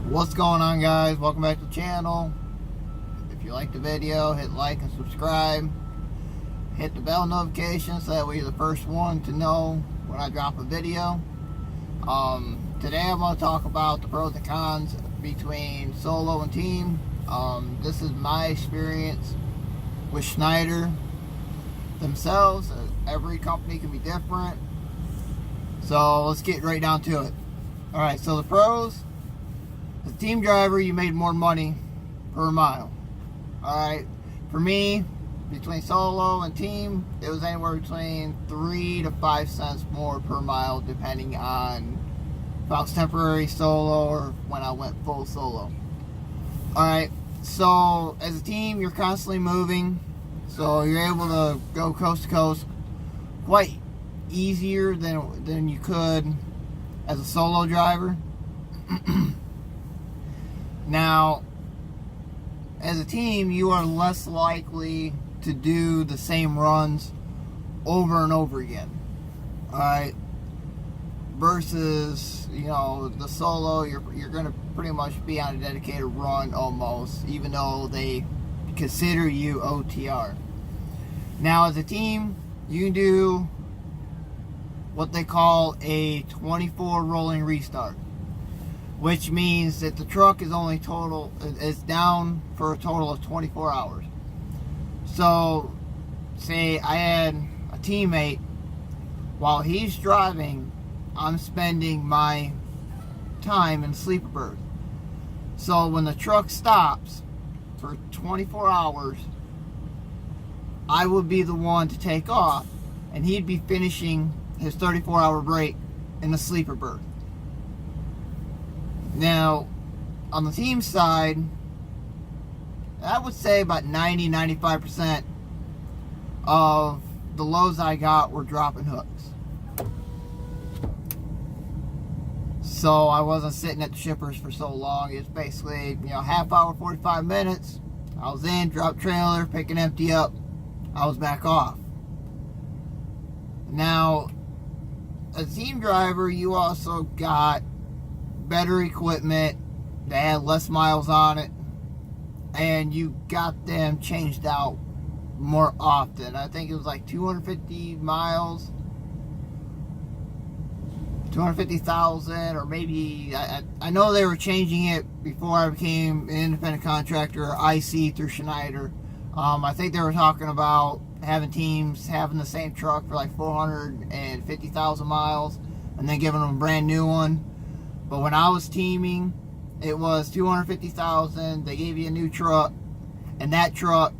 What's going on, guys? Welcome back to the channel. If you like the video, hit like and subscribe. Hit the bell notification so that way you're the first one to know when I drop a video. Today I'm going to talk about the pros and cons between solo and team. This is my experience with Schneider themselves. Every company can be different. So let's get right down to it. Alright, so the pros. As a team driver, you made more money per mile. Alright, for me, between solo and team, it was anywhere between 3 to 5 cents more per mile, depending on if I was temporary solo or when I went full solo. Alright, so as a team, you're constantly moving, so you're able to go coast to coast quite easier than you could as a solo driver. Now, as a team, you are less likely to do the same runs over and over again. Alright? Versus, the solo, you're going to pretty much be on a dedicated run almost, even though they consider you OTR. Now, as a team, you can do what they call a 24 rolling restart, which means that the truck is down for a total of 24 hours. So, say I had a teammate, while he's driving, I'm spending my time in the sleeper berth. So when the truck stops for 24 hours, I would be the one to take off, and he'd be finishing his 34-hour break in the sleeper berth. Now, on the team side, I would say about 90-95% of the loads I got were dropping hooks. So I wasn't sitting at the shippers for so long. It's basically, half hour, 45 minutes. I was in, drop trailer, pick and empty up. I was back off. Now, as a team driver, you also got better equipment that had less miles on it, and you got them changed out more often. I think it was like 250 miles, 250,000, or maybe I know they were changing it before I became an independent contractor, or IC through Schneider. I think they were talking about having teams having the same truck for like 450,000 miles and then giving them a brand new one. But when I was teaming, it was 250,000. They gave you a new truck, and that truck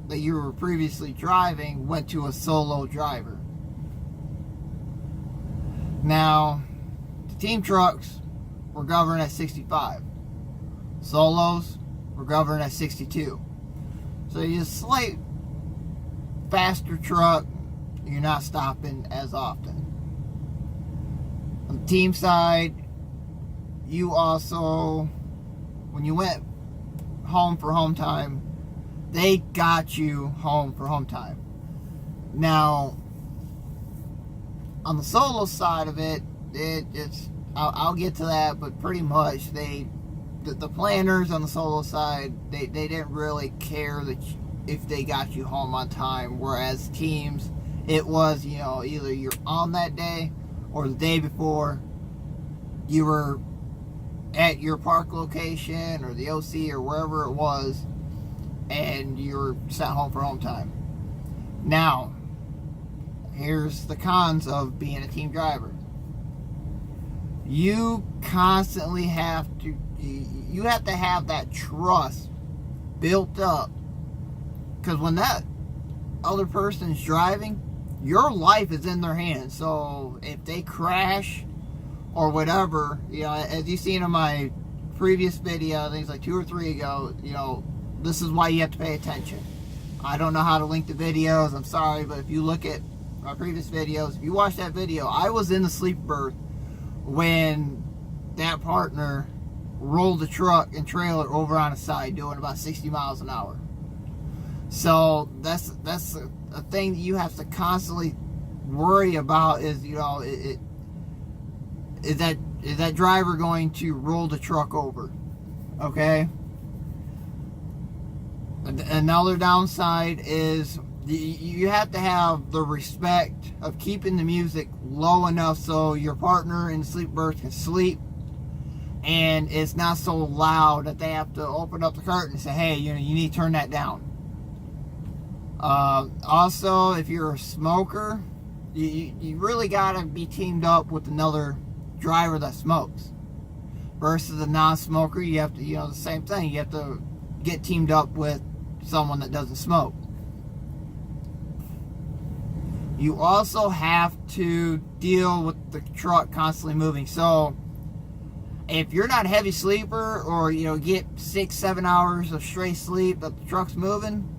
that you were previously driving went to a solo driver. Now, the team trucks were governed at 65. Solos were governed at 62. So you just slight faster truck, you're not stopping as often. On the team side, you also, when you went home for home time, they got you home for home time. Now, on the solo side of it, I'll get to that, but pretty much the planners on the solo side, they didn't really care that if they got you home on time, whereas teams, it was, either you're on that day or the day before you were at your park location or the OC or wherever it was, and you're sent home for home time. Now, here's the cons of being a team driver. You constantly have to have that trust built up, because when that other person's driving, your life is in their hands. So if they crash or whatever, as you've seen in my previous video, I think it's like 2 or 3 ago, this is why you have to pay attention. I don't know how to link the videos, I'm sorry, but if you look at my previous videos, if you watch that video, I was in the sleeper berth when that partner rolled the truck and trailer over on the side doing about 60 miles an hour. So that's a thing that you have to constantly worry about, is is that driver going to roll the truck over? Okay? Another downside is you have to have the respect of keeping the music low enough so your partner in the sleep berth can sleep, and it's not so loud that they have to open up the curtain and say, hey, you need to turn that down. Also, if you're a smoker, you really got to be teamed up with another driver that smokes. Versus a non-smoker, you have to, the same thing. You have to get teamed up with someone that doesn't smoke. You also have to deal with the truck constantly moving. So, if you're not a heavy sleeper, or get 6-7 hours of straight sleep but the truck's moving,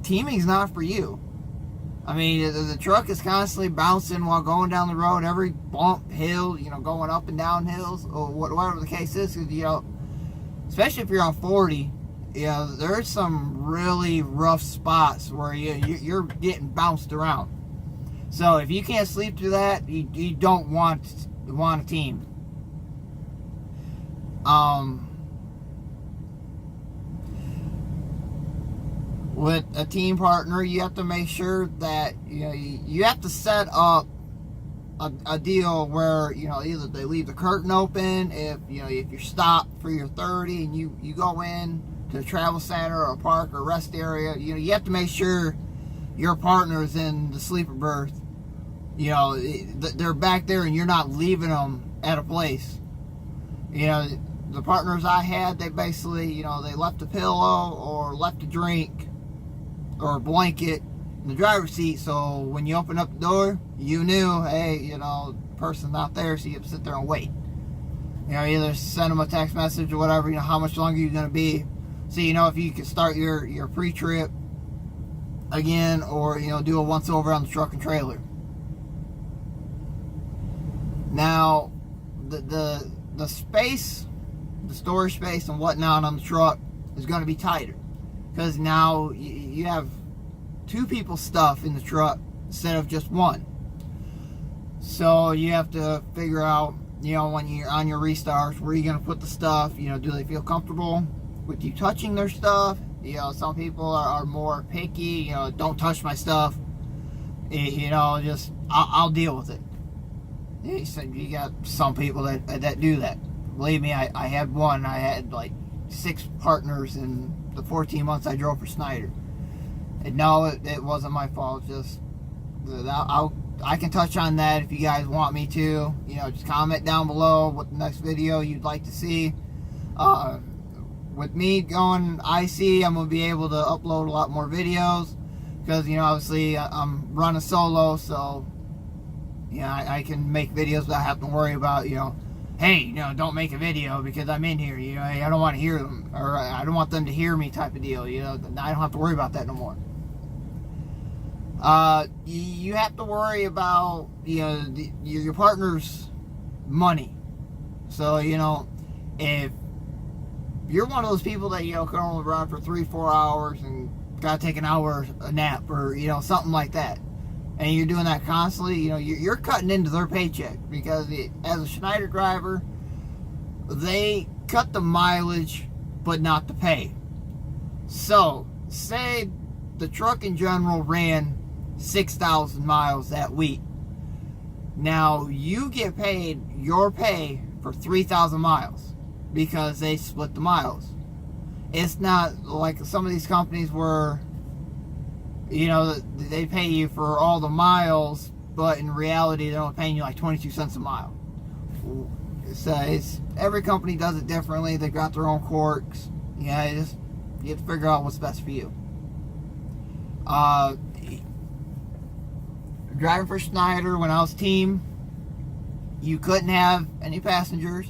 teaming's not for you. I mean, the truck is constantly bouncing while going down the road, every bump, hill, going up and down hills, or whatever the case is. Especially if you're on 40, there's some really rough spots where you're getting bounced around. So if you can't sleep through that, you don't want a team. With a team partner, you have to make sure that you have to set up a deal where either they leave the curtain open if you're stopped for your 30 and you go in to a travel center or a park or rest area. You have to make sure your partner is in the sleeper berth. They're back there and you're not leaving them at a place. The partners I had, they basically they left a pillow or left a drink or a blanket in the driver's seat, so when you open up the door, you knew, hey, the person's not there, so you have to sit there and wait. Either send them a text message or whatever, how much longer you're going to be, so if you can start your pre-trip again, or do a once over on the truck and trailer. Now, the space, the storage space and whatnot on the truck is going to be tighter, because now you have 2 people's stuff in the truck instead of just one. So you have to figure out, when you're on your restarts, where you're going to put the stuff. Do they feel comfortable with you touching their stuff? Some people are more picky. Don't touch my stuff. Just I'll deal with it. You got some people that do that. Believe me, I had one. I had like 6 partners in the 14 months I drove for Schneider. And no, it wasn't my fault. Just I can touch on that if you guys want me to. Just comment down below what the next video you'd like to see. With me going IC, I'm gonna be able to upload a lot more videos because obviously I'm running solo, so I can make videos without having to worry about hey, don't make a video because I'm in here. I don't want to hear them, or I don't want them to hear me type of deal. I don't have to worry about that no more. You have to worry about your partner's money. So if you're one of those people that can only run for 3-4 hours and gotta take an hour a nap, or something like that, and you're doing that constantly, you're cutting into their paycheck, because as a Schneider driver, they cut the mileage but not the pay. So say the truck in general ran 6,000 miles that week. Now you get paid your pay for 3,000 miles because they split the miles. It's not like some of these companies where they pay you for all the miles, but in reality they're only paying you like 22 cents a mile. So every company does it differently. They've got their own quirks. You have to figure out what's best for you. Driving for Schneider, when I was team, you couldn't have any passengers.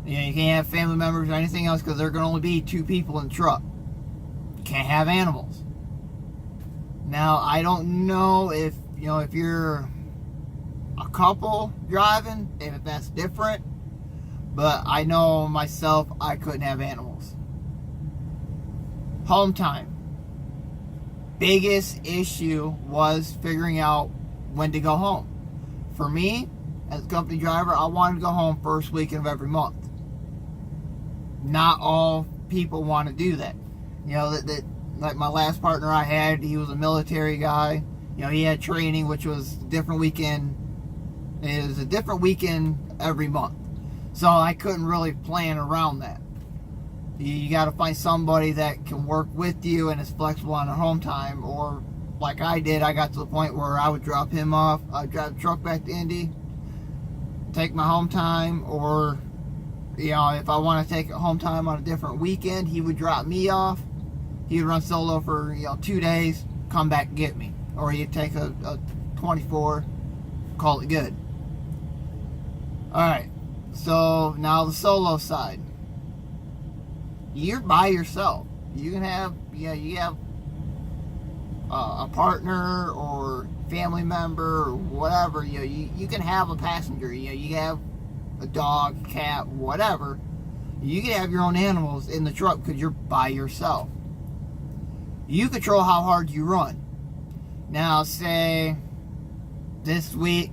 You can't have family members or anything else, because there are going to only be 2 people in the truck. You can't have animals. Now, I don't know if you're a couple driving, if that's different, but I know myself, I couldn't have animals. Home time. Biggest issue was figuring out when to go home. For me, as a company driver, I wanted to go home first weekend of every month. not all people want to do that. You know, that like my last partner I had, he was a military guy. You know, he had training, which was a different weekend. It was a different weekend every month. So I couldn't really plan around that. You got to find somebody that can work with you and is flexible on their home time. Or like I did, I got to the point where I would drop him off. I'd drive the truck back to Indy, take my home time, or, you know, if I want to take home time on a different weekend, he would drop me off. He would run solo for, 2 days, come back and get me. Or he'd take a 24, call it good. Alright, so now the solo side. You're by yourself. You can have, you have a partner or family member or whatever. You can have a passenger. You have a dog, cat, whatever. You can have your own animals in the truck because you're by yourself. You control how hard you run. Now, say this week,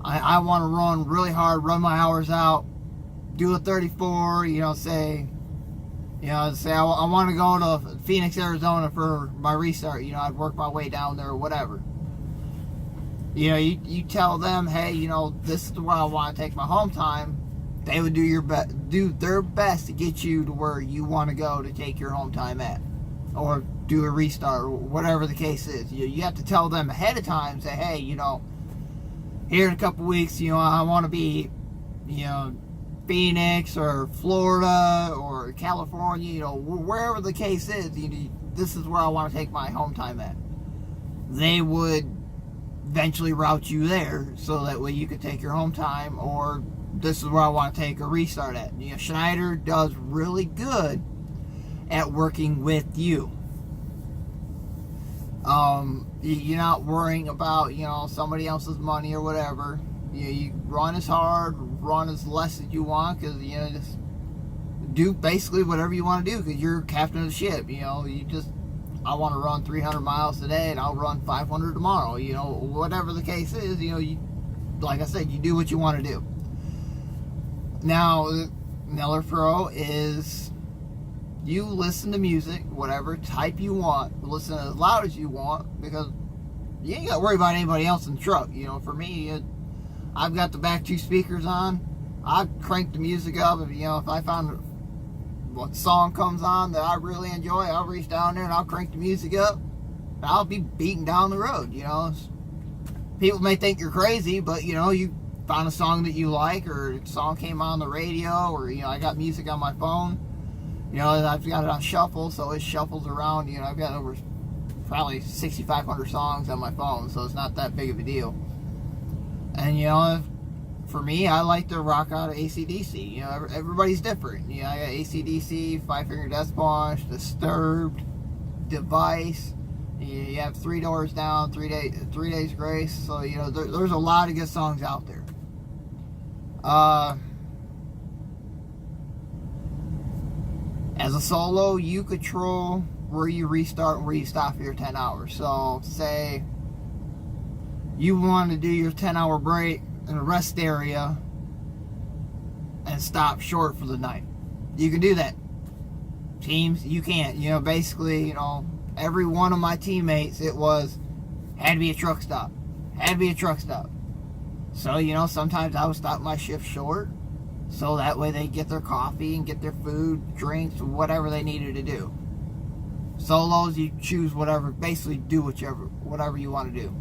I want to run really hard, run my hours out, do a 34, say I want to go to Phoenix, Arizona for my restart. I'd work my way down there or whatever. You tell them, hey, this is where I want to take my home time. They would do their best to get you to where you want to go to take your home time at, or do a restart, or whatever the case is. You have to tell them ahead of time, say, hey, here in a couple weeks, I want to be, Phoenix or Florida or California, wherever the case is. This is where I want to take my home time at. They would eventually route you there, so that way you could take your home time, or this is where I want to take a restart at. Schneider does really good at working with you. You're not worrying about, somebody else's money or whatever. You run as hard, run as less as you want, because, just do basically whatever you want to do, because you're captain of the ship. I want to run 300 miles today, and I'll run 500 tomorrow. Whatever the case is, like I said, you do what you want to do. Now, another pro is you listen to music, whatever type you want, listen as loud as you want, because you ain't got to worry about anybody else in the truck. For me, I've got the back two speakers on. I crank the music up. If I found what song comes on that I really enjoy, I'll reach down there and I'll crank the music up, and I'll be beating down the road. People may think you're crazy, but you found a song that you like, or a song came on the radio, or I got music on my phone. I've got it on shuffle, so it shuffles around. I've got over probably 6,500 songs on my phone, so it's not that big of a deal. And for me, I like to rock out of AC/DC. Everybody's different. I got AC/DC, Five Finger Death Punch, Disturbed, Device. You have 3 Doors Down, 3 Days Grace. So there's a lot of good songs out there. As a solo, you control where you restart and where you stop for your 10 hours. So say you want to do your 10-hour break in a rest area and stop short for the night. You can do that. Teams, you can't. Basically, every one of my teammates, it had to be a truck stop. Had to be a truck stop. So, sometimes I would stop my shift short, so that way they get their coffee and get their food, drinks, whatever they needed to do. Solos, you choose whatever, basically do whatever you want to do.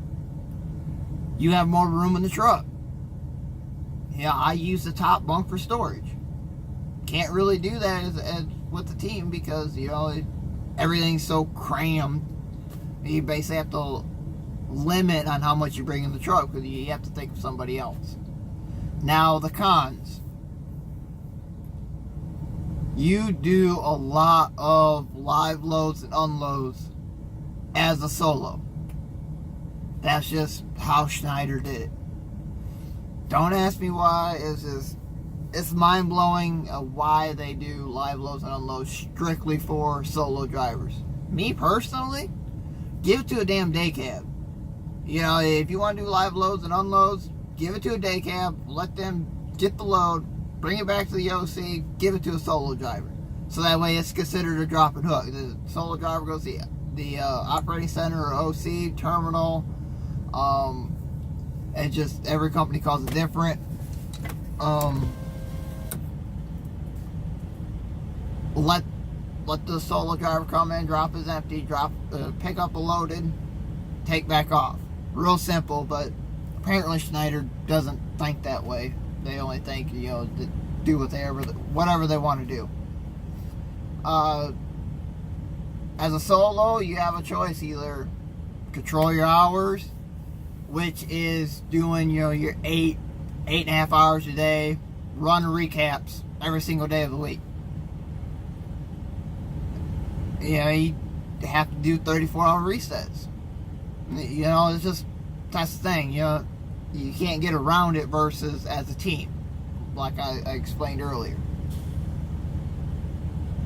You have more room in the truck. I use the top bunk for storage. Can't really do that as with the team, because everything's so crammed. You basically have to limit on how much you bring in the truck, because you have to think of somebody else. Now, the cons. You do a lot of live loads and unloads as a solo. That's just how Schneider did it. Don't ask me why. It's mind-blowing why they do live loads and unloads strictly for solo drivers. Me personally, give it to a damn day cab. If you want to do live loads and unloads, give it to a day cab. Let them get the load, bring it back to the OC, give it to a solo driver. So that way it's considered a drop and hook. The solo driver goes to the operating center or OC terminal. And just every company calls it different. Let the solo driver come in, drop his empty, pick up a loaded, take back off. Real simple, but apparently Schneider doesn't think that way. They only think, to do whatever they want to do. As a solo, you have a choice: either control your hours, which is doing your 8.5 hours a day, run recaps every single day of the week. You have to do 34-hour resets. It's just, that's the thing. You can't get around it versus as a team, like I explained earlier.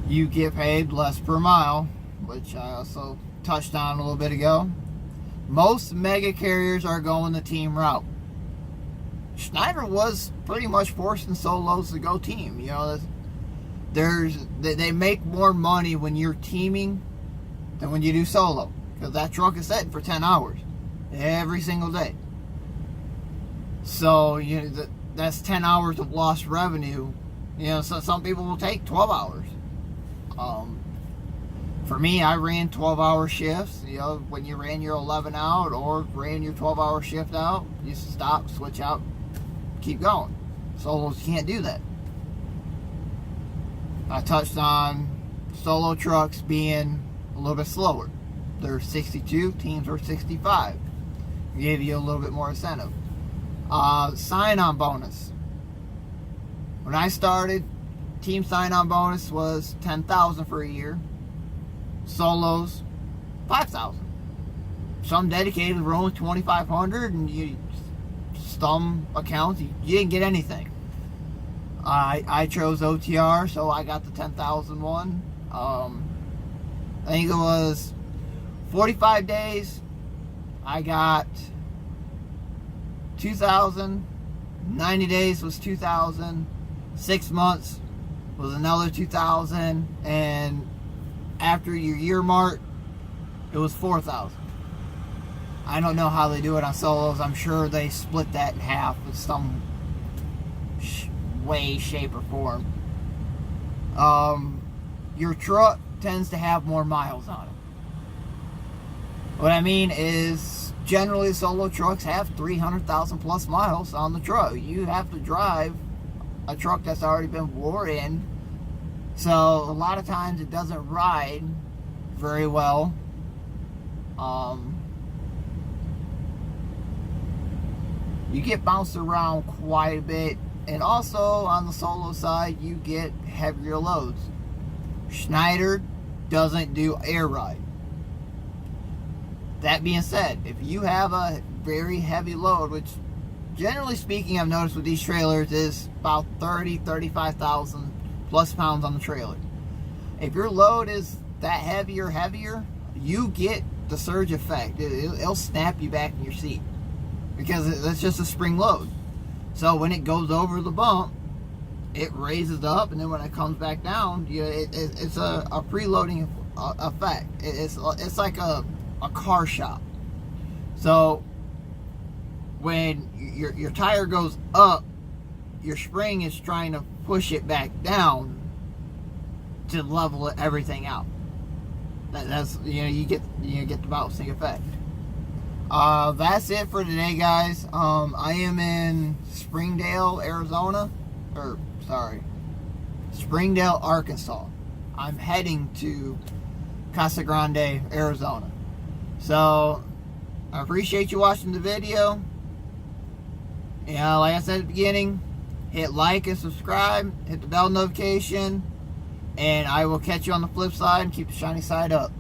You get paid less per mile, which I also touched on a little bit ago. Most mega carriers are going the team route. Schneider was pretty much forcing solos to go team. They make more money when you're teaming than when you do solo, because that truck is sitting for 10 hours every single day. So that's 10 hours of lost revenue. So some people will take 12 hours. For me, I ran 12-hour shifts. When you ran your 11 out or ran your 12-hour shift out, you stop, switch out, keep going. Solos can't do that. I touched on solo trucks being a little bit slower. They're 62, teams are 65. Gave you a little bit more incentive. Sign-on bonus. When I started, team sign-on bonus was $10,000 for a year. Solos, $5,000. Some dedicated were only $2,500, and some accounts you didn't get anything. I chose OTR, so I got the 10,000 one. I think it was 45 days. I got 2,000. 90 days was 2,000. 6 months was another 2,000, and after your year mark, it was 4,000. I don't know how they do it on solos. I'm sure they split that in half in some way, shape, or form. Your truck tends to have more miles on it. What I mean is, generally solo trucks have 300,000 plus miles on the truck. You have to drive a truck that's already been wore in, so a lot of times it doesn't ride very well. You get bounced around quite a bit, and also on the solo side you get heavier loads. Schneider doesn't do air ride. That being said, if you have a very heavy load, which generally speaking I've noticed with these trailers is about 35,000 plus pounds on the trailer. If your load is that heavy or heavier, you get the surge effect. It'll snap you back in your seat, because it's just a spring load. So when it goes over the bump, it raises up, and then when it comes back down, it's a preloading effect. It's like a car shop. So when your tire goes up, your spring is trying to push it back down to level everything out. That's you get the bouncing effect. That's it for today, guys. I am in Springdale, Arkansas. I'm heading to Casa Grande, Arizona. So I appreciate you watching the video. Like I said at the beginning, hit like and subscribe, hit the bell notification, and I will catch you on the flip side and keep the shiny side up.